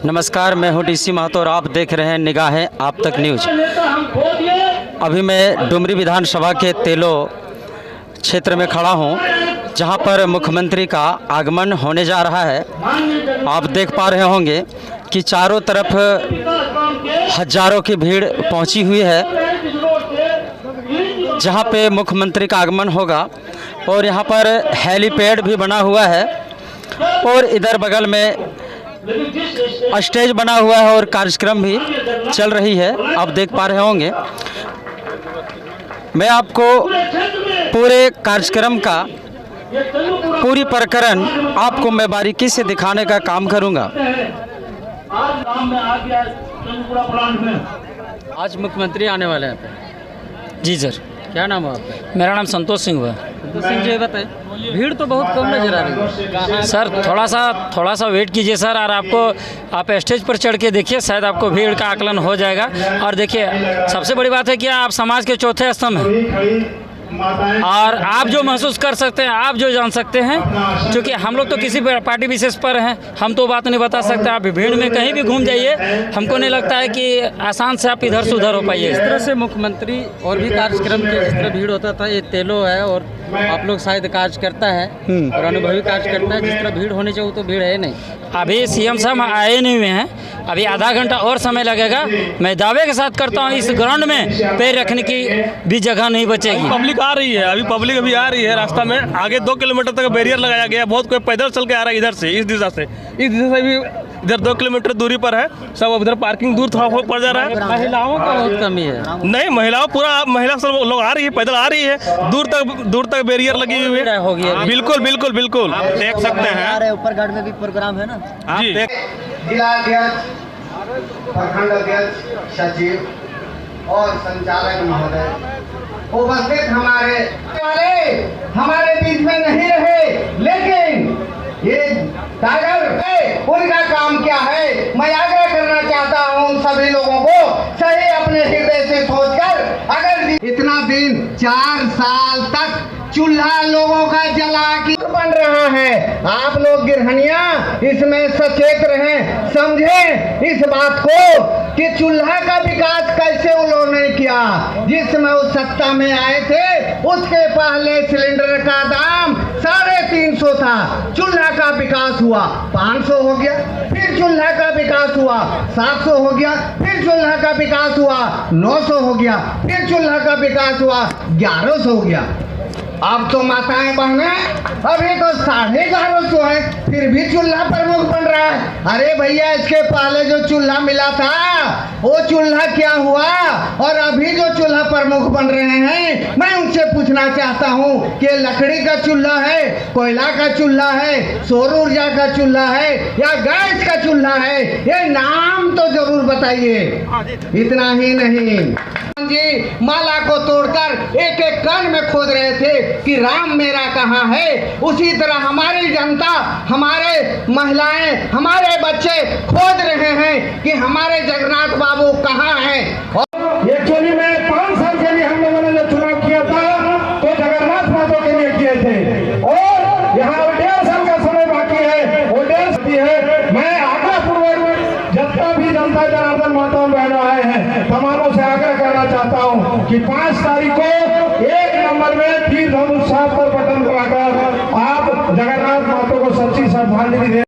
नमस्कार, मैं हूं डीसी महतो और आप देख रहे हैं निगाहें आप तक न्यूज। अभी मैं डुमरी विधानसभा के तेलो क्षेत्र में खड़ा हूं, जहां पर मुख्यमंत्री का आगमन होने जा रहा है। आप देख पा रहे होंगे कि चारों तरफ हजारों की भीड़ पहुंची हुई है जहां पे मुख्यमंत्री का आगमन होगा। और यहां पर हेलीपैड भी बना हुआ है और इधर बगल में स्टेज बना हुआ है और कार्यक्रम भी चल रही है। आप देख पा रहे होंगे। मैं आपको पूरे कार्यक्रम का पूरी प्रकरण आपको मैं बारीकी से दिखाने का काम करूंगा। आज मुख्यमंत्री आने वाले हैं। जी सर। क्या नाम है आपका? मेरा नाम संतोष सिंह हुआ। संतोष सिंह जी, बताएं, भीड़ तो बहुत कम नजर आ रही है। सर थोड़ा सा वेट कीजिए सर, और आप स्टेज पर चढ़ के देखिए, शायद आपको भीड़ का आकलन हो जाएगा। और देखिए, सबसे बड़ी बात है कि आप समाज के चौथे स्तंभ हैं और आप जो महसूस कर सकते हैं, आप जो जान सकते हैं, क्योंकि हम लोग तो किसी पार्टी विशेष पर हैं, हम तो बात नहीं बता सकते। आप भीड़ में कहीं भी घूम जाइए, हमको नहीं लगता है कि आसान से आप इधर से उधर हो पाइए। इस तरह से मुख्यमंत्री और भी कार्यक्रम के जिस तरह भीड़ होता था, ये तेलो है और आप लोग शायद कार्यकर्ता है और अनुभवी कार्यकर्ता है। जिस तरह भीड़ होनी चाहिए तो भीड़ है नहीं। अभी सीएम साहब आए नहीं हुए हैं, अभी आधा घंटा और समय लगेगा। मैं दावे के साथ करता हूँ, इस ग्राउंड में पैर रखने की भी जगह नहीं बचेगी। पब्लिक आ रही है, अभी पब्लिक अभी आ रही है। रास्ता में आगे 2 किलोमीटर तक बैरियर लगाया गया। बहुत कोई पैदल चल के आ रहा है, इधर से इस दिशा से भी इधर 2 किलोमीटर दूरी पर है। सब उधर पार्किंग दूर थोड़ा पड़ जा रहा है। महिलाओं का बहुत कमी है। नहीं, महिला सब लोग आ रही है, पैदल आ रही है। दूर तक बैरियर लगी हुई है। होगी बिल्कुल आप देख सकते हैं। ऊपर घाट में भी प्रोग्राम है ना जी। जिला अध्यक्ष, प्रखंड अध्यक्ष, सचिव और संचालक महोदय उपस्थित हमारे बीच में नहीं रहे, लेकिन ये टाइगर उनका काम क्या है, मैं आग्रह करना चाहता हूँ उन सभी लोगों को सही अपने हृदय से सोचकर, अगर इतना दिन 4 साल तक चूल्हा लोगों का जला के बन रहा है, आप लोग गृहणियां इसमें सचेत रहें, समझें इस बात को कि चूल्हा का विकास कैसे उन्होंने किया। जिसमें उस सत्ता में आए थे, उसके पहले सिलेंडर का दाम 350 था। चूल्हा का विकास हुआ, 500 हो गया। फिर चूल्हा का विकास हुआ, 700 हो गया। फिर चूल्हा का विकास हुआ, 900 हो गया। फिर चूल्हा का विकास हुआ, 1100 हो गया। अब तो माताएं बहनें अभी तो 1150 है, फिर भी चूल्हा प्रमुख बन रहा है। अरे भैया, इसके पहले जो चूल्हा मिला था वो चूल्हा क्या हुआ, और अभी जो चूल्हा प्रमुख बन रहे हैं, मैं उनसे पूछना चाहता हूँ कि लकड़ी का चूल्हा है, कोयला का चूल्हा है, सौर ऊर्जा का चूल्हा है या गैस का चूल्हा है, ये नाम तो जरूर बताइए। इतना ही नहीं जी, माला को तोड़कर एक एक कान में खोद रहे थे कि राम मेरा कहाँ है। उसी तरह हमारी जनता, हमारे महिलाएं, हमारे बच्चे खोद रहे हैं कि हमारे जगन्नाथ बाबू कहाँ हैं। और एक्चुअली में 5 साल के लिए हम लोगों ने जो चुनाव किया था तो जगन्नाथ बाबू के लिए किए थे, और यहाँ 1.5 साल का समय बाकी है, वो 1.5 है। मैं आग्रह पूर्वक जितना भी जनता जनार्दन माताओं बहनों आए हैं, तमामों से आग्रह करना चाहता हूँ कि 5 तारीख को 1 नंबर में तीर धनुष साफ पर बटन दबाकर आप जगन्नाथ माता को सच्ची श्रद्धांजलि दें।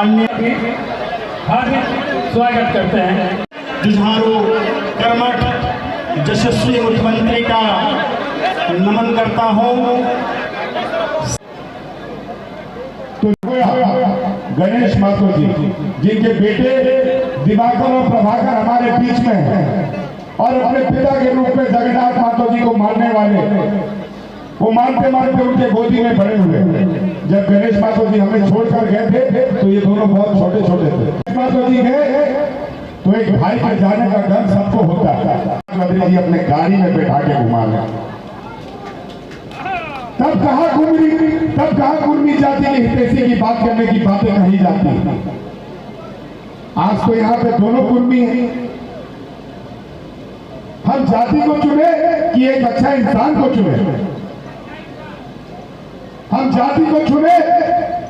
माननीय हार्दिक स्वागत करते हैं। जुझारू कर्मठ यशस्वी मुख्यमंत्री का नमन करता हूँ। तो गणेश माथुर जी, जिनके बेटे दिवाकर और प्रभाकर हमारे बीच में हैं और अपने पिता के रूप में जगन्नाथ माथुर जी को मानने वाले, वो मानते मानते उनके गोदी में बड़े हुए। जब गणेश माथुर जी हमें छोड़कर गए थे तो ये दोनों बहुत छोटे छोटे थे। गणेश माथुर जी गए तो एक भाई के जाने का डर सबको होता है। मुख्यमंत्री जी अपने गाड़ी में बैठा के घुमा रहे। तब कहाँ कुर्मी जाति की हितैषी की बात करने की बातें कही जाती। आज तो यहाँ पे दोनों कुर्मी हैं। हम जाति को चुने कि एक अच्छा इंसान को चुने? हम जाति को चुने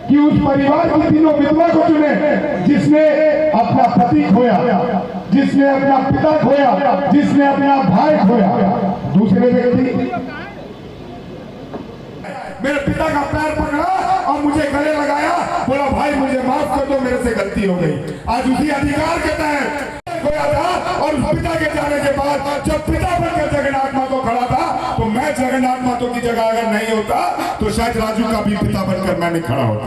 कि उस परिवार की तीनों विधवा को चुने जिसने अपना पति खोया, जिसने अपना पिता खोया, जिसने अपना भाई खोया? दूसरे व्यक्ति मेरे पिता का पैर पकड़ा और मुझे गले लगाया, बोला भाई मुझे माफ कर दो, मेरे से गलती हो गई। आज उसी अधिकार के तहत खोया था और उस पिता के जाने के बाद जब पिता बनकर जगन्नाथ माथुर खड़ा था तो मैं जगन्नाथ माथुर की जगह अगर नहीं होता तो शायद राजू का भी पिता बनकर मैं नहीं खड़ा होता।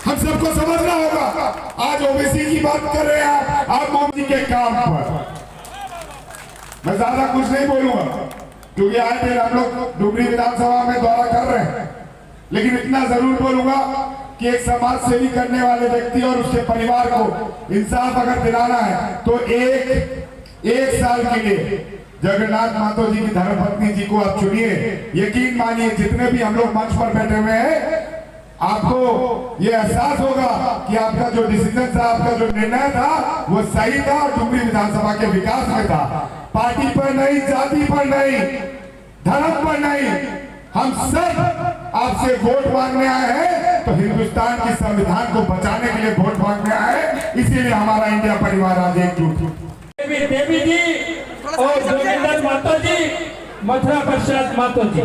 हम सबको समझना होगा। आज ओबीसी की बात कर रहे हैं आप मोदी के काम पर। मैं ज्यादा कुछ नहीं बोलूंगा क्योंकि आज फिर हम लोग डुमरी विधानसभा में दौरा कर रहे हैं, लेकिन इतना जरूर बोलूंगा कि एक समाज सेवी करने वाले व्यक्ति और उसके परिवार को इंसाफ अगर दिलाना है तो एक साल के लिए जगन्नाथ माथुर जी की धर्मपत्नी जी को आप चुनिए। यकीन मानिए जितने भी हम लोग मंच पर बैठे हुए हैं, आपको ये एहसास होगा कि आपका जो डिसीजन था, आपका जो निर्णय था वो सही था और डुमरी विधानसभा के विकास में था। पार्टी पर नहीं, जाति पर नहीं, धर्म पर नहीं, हम सब आपसे वोट मांगने आए हैं। तो हिंदुस्तान की संविधान को बचाने के लिए वोट मांगने आए हैं। इसीलिए हमारा इंडिया परिवार आज एकजुट। देवी जी और जोगिंदर माता जी, मथुरा प्रसाद माता जी।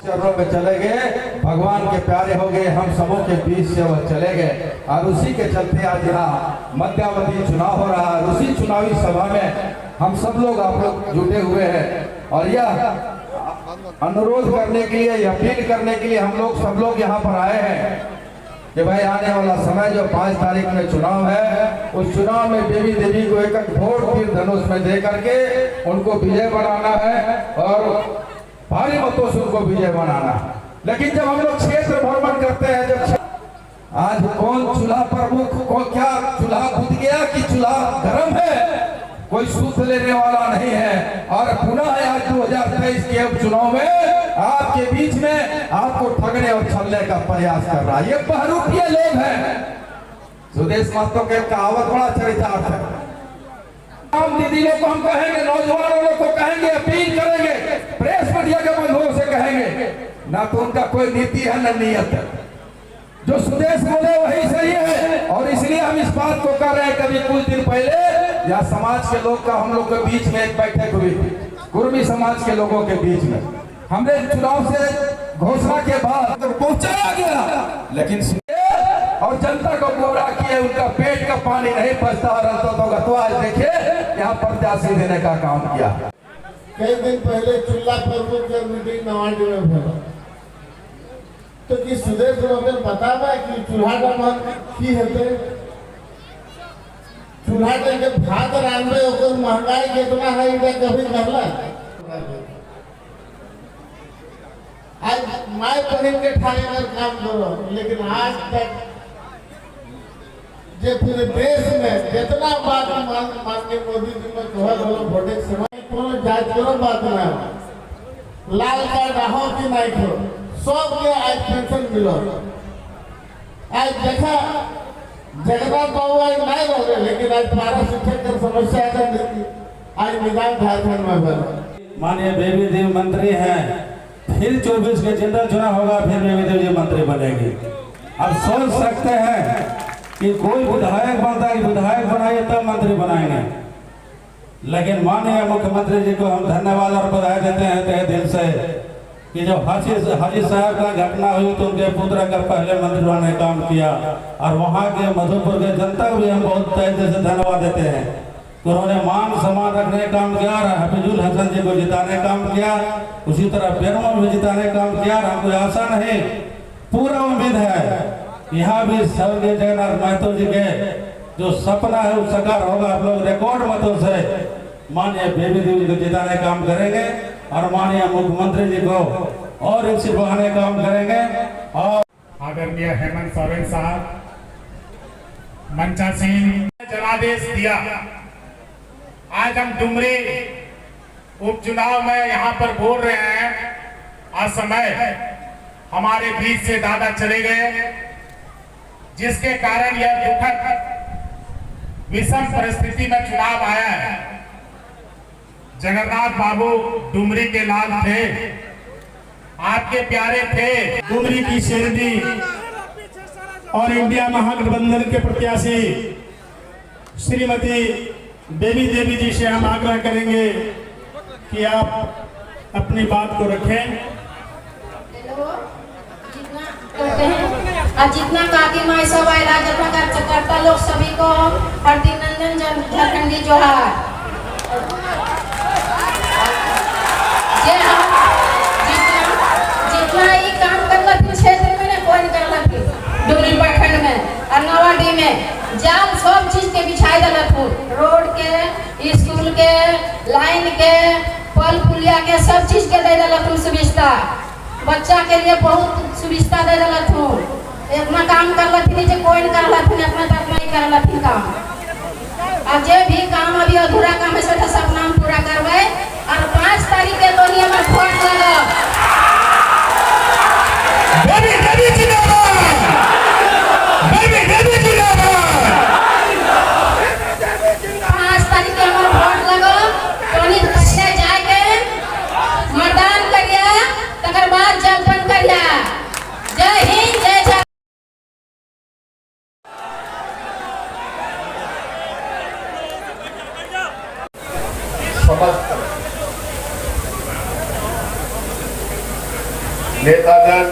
चरणों में चले गए, भगवान के प्यारे हो गए, हम सबों के बीच से वह चले गए। और उसी के चलते आज यहाँ मध्यावधि चुनाव हो रहा है। उसी चुनावी सभा में हम सब लोग आप लोग जुटे हुए हैं और यह अनुरोध करने के लिए, अपील करने के लिए हम लोग सब लोग यहाँ पर आए हैं कि भाई आने वाला समय जो 5 तारीख में चुनाव है, उस चुनाव में देवी को एक वोट तीर धनुष में दे करके उनको विजय बनाना है और भारी मतों से उनको विजय बनाना। लेकिन जब हम लोग क्षेत्र भ्रमण करते हैं, जब आज कौन चूल्हा प्रमुख को क्या चूल्हा बुझ गया कि चूल्हा गर्म है, कोई सूद लेने वाला नहीं है। और पुनः आज 2023 के चुनाव में आपके बीच में आपको ठगने और छलने का प्रयास कर रहा है ये बहरूपिये लोग हैं। सुदेश महतो के कहावत बड़ा चरितार्थ है। हम दीदी लोग को हम कहेंगे, नौजवानों लोग को कहेंगे, अपील करेंगे, प्रेस मीडिया के बंधुओं से कहेंगे, ना तो उनका कोई नीति है न नियत है। जो सुदेश बोले वही सही है। और इसलिए हम इस बात को कर रहे हैं। कभी कुछ दिन पहले या समाज के लोग का हम लोग के बीच में एक बैठक हुई थी, कुर्मी समाज के लोगों के बीच में। हमने चुनाव से घोषणा के बाद तो पहुंचाया गया, लेकिन और जनता को गुमराह किए, उनका पेट का पानी नहीं बचता और तो आज देखिए यहाँ प्रत्याशी देने का काम किया। कई दिन पहले चूल्हा प्रमुख के मीटिंग नवाडी में भरा तो कि सुदेश लोगन बतावा कि चूल्हा डाल की हेते, चूल्हा के भात रांधे ओकर महंगाई कितना है इनका कभी करला। आज माय बहन के ठाने कर काम करो, लेकिन आज तक जे पूरे देश में जितना बात माननीय मोदी जी में कहा बोलो वोटे समय कोनो जांच करो बात ना लाल कार्ड हो कि नहीं करो, सबके आज पेंशन मिलो। आज देखा जगन्नाथ बाबू आज नहीं रहे, लेकिन आज 12 शिक्षक की समस्या आज निदान झारखंड में बना। माननीय बेबी देव मंत्री हैं, फिर 24 के जनरल चुनाव होगा, फिर बेबी देव जी मंत्री बनेगी। अब सोच सकते हैं कि कोई विधायक बनता है, विधायक बनाइए तब मंत्री बनाएंगे। लेकिन माननीय मुख्यमंत्री जी को हम धन्यवाद और बधाई देते हैं तहे दिल से कि जो हाजी साहब का घटना हुई तो उनके पुत्र का पहले मंत्री ने काम किया और वहाँ के मधुपुर के जनता को भी हम बहुत तहे दिल से धन्यवाद देते हैं। उन्होंने मान सम्मान रखने का काम किया और हफीजुल हसन जी को जिताने का काम किया, उसी तरह बेरमल भी जिताने का काम किया। और हमको आशा नहीं, पूरा उम्मीद है यहाँ भी स्वर्गीय जगन्नाथ महतो जी के जो सपना है वो साकार होगा। आप लोग रिकॉर्ड मतों से माननीय बेबी देवी जी को जिताने का काम करेंगे और माननीय मुख्यमंत्री जी को और एक सीट बढ़ाने का काम करेंगे। और आदरणीय हेमंत सोरेन साहब मंचा सिंह जनादेश दिया। आज हम डुमरी उपचुनाव में यहाँ पर बोल रहे हैं। आज समय हमारे बीच से दादा चले गए, जिसके कारण यह दुखद विषम परिस्थिति में चुनाव आया है। जगन्नाथ बाबू डुमरी के लाल थे, आपके प्यारे थे। डुमरी की शेरनी और इंडिया महागठबंधन के प्रत्याशी श्रीमती बेबी देवी जी से हम आग्रह करेंगे कि आप अपनी बात को रखें। और जितना काकी माई सब आयला करता लोग सभी को अभिनंदन झारखंडी जोहार। जितना ही काम करना फिर क्षेत्र में कोई करना फिर डुमरी प्रखंड में और नवाडी में जाल सब चीज के बिछाई दिलत हूँ। रोड के, स्कूल के, लाइन के, पल पुलिया के सब चीज के दे दिलत हूँ सुविधा। बच्चा के लिए बहुत सुविधा दे दिलत हूँ। इतना काम कर लथिन जो कोई कर लथिन, अपना तक नहीं कर लथिन काम। अब जो भी काम अभी अधूरा काम है सब नाम पूरा करवाए और 5 तारीख के तो नियम वोट लगा। 5 तारीख के हमारे वोट लगा तो जाके मतदान करिए, तकर बाद जलपन करिए। जय हिंद, जय झारखंड। समस्त नेतागण,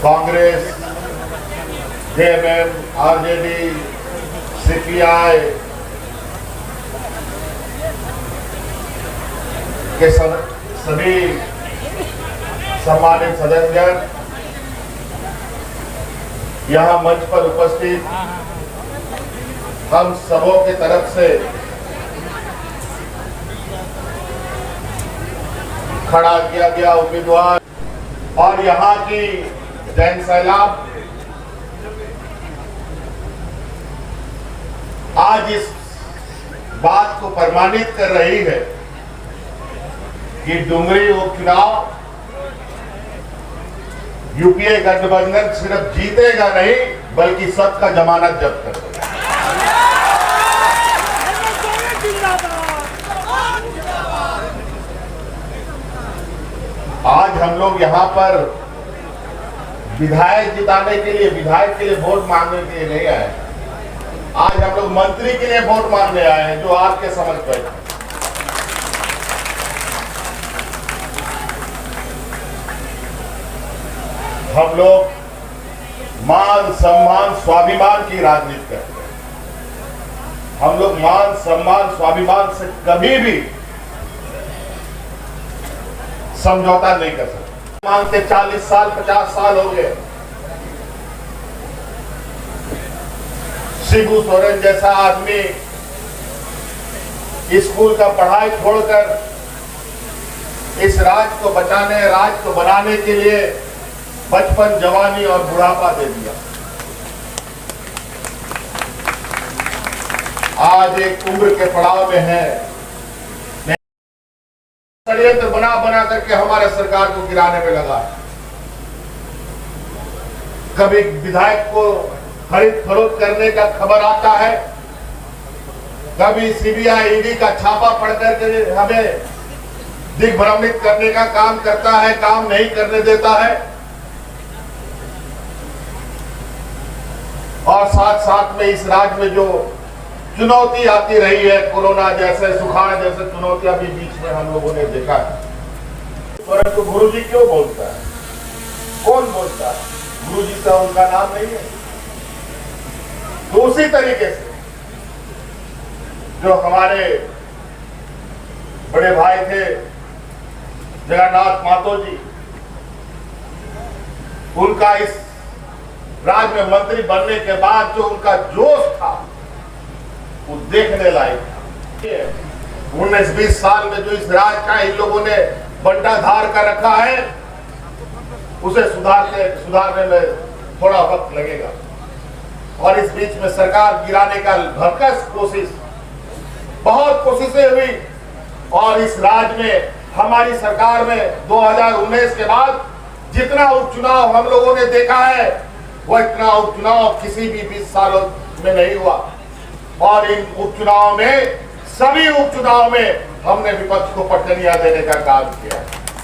कांग्रेस, जेएमएम, आरजेडी, सीपीआई के सभी सम्मानित सदस्यगण, यहाँ मंच पर उपस्थित हम सबों की तरफ से खड़ा किया गया उम्मीदवार और यहाँ की जन सैलाब आज इस बात को प्रमाणित कर रही है कि डुमरी उपचुनाव यूपीए गठबंधन सिर्फ जीतेगा नहीं बल्कि सबका जमानत जब्त कर देगा। आज हम लोग यहाँ पर विधायक जिताने के लिए, विधायक के लिए वोट मांगने के लिए नहीं आए। आज हम लोग मंत्री के लिए वोट मांगने आए हैं जो आपके समझ पर। हम लोग मान सम्मान स्वाभिमान की राजनीति करते हैं। हम लोग मान सम्मान स्वाभिमान से कभी भी समझौता नहीं कर सकते। मानते 40 साल 50 साल हो गए। शिबू सोरेन जैसा आदमी स्कूल का पढ़ाई छोड़कर इस राज्य को बचाने, राज्य को बनाने के लिए बचपन, जवानी और बुढ़ापा दे दिया। आज एक उम्र के पड़ाव में है, षड्यंत्र बना बना करके हमारे सरकार को गिराने में लगा। कभी विधायक को खरीद फरोख्त करने का खबर आता है, कभी सीबीआई ईडी का छापा पड़ करके हमें दिग्भ्रमित करने का काम करता है, काम नहीं करने देता है। और साथ साथ में इस राज्य में जो चुनौती आती रही है, कोरोना जैसे, सुखाड़ जैसे चुनौतियां भी बीच में हम लोगों ने देखा है। परंतु गुरु जी क्यों बोलता है? कौन बोलता है? गुरु जी का उनका नाम नहीं है। तो उसी तरीके से जो हमारे बड़े भाई थे जगन्नाथ महतो जी, उनका इस राज्य में मंत्री बनने के बाद जो उनका जोश था वो देखने लायक था। 19-20 साल में जो इस राज्य का इन लोगों ने बंटाधार कर रखा है, उसे सुधारने में थोड़ा वक्त लगेगा। और इस बीच में सरकार गिराने का भरकस कोशिश, बहुत कोशिशें हुई, और इस राज्य में हमारी सरकार में 2019 के बाद जितना उपचुनाव हम लोगों ने देखा है, वह इतना उपचुनाव किसी भी 20 सालों में नहीं हुआ। और इन उपचुनाव में, सभी उपचुनाव में हमने विपक्ष को पटकनियां देने का काम किया।